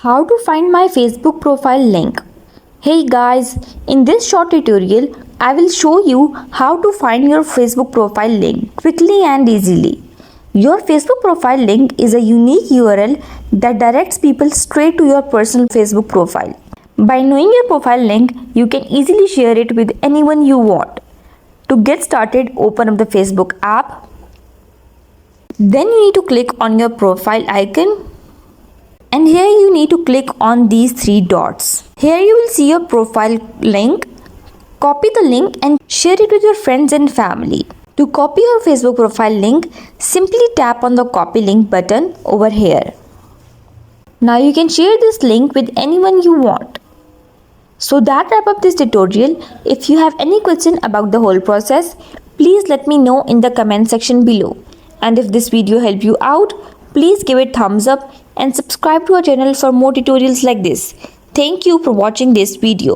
How to find my Facebook profile link. Hey guys, in this short tutorial, I will show you how to find your Facebook profile link quickly and easily. Your Facebook profile link is a unique URL that directs people straight to your personal Facebook profile. By knowing your profile link, you can easily share it with anyone you want. To get started, open up the Facebook app. Then you need to click on your profile icon. And here you need to click on these three dots. Here you will see your profile link. Copy the link and share it with your friends and family. To copy your Facebook profile link, simply tap on the copy link button over here. Now you can share this link with anyone you want. So that wraps up this tutorial. If you have any question about the whole process, please let me know in the comment section below. And if this video helped you out, please give it thumbs up and subscribe to our channel for more tutorials like this. Thank you for watching this video.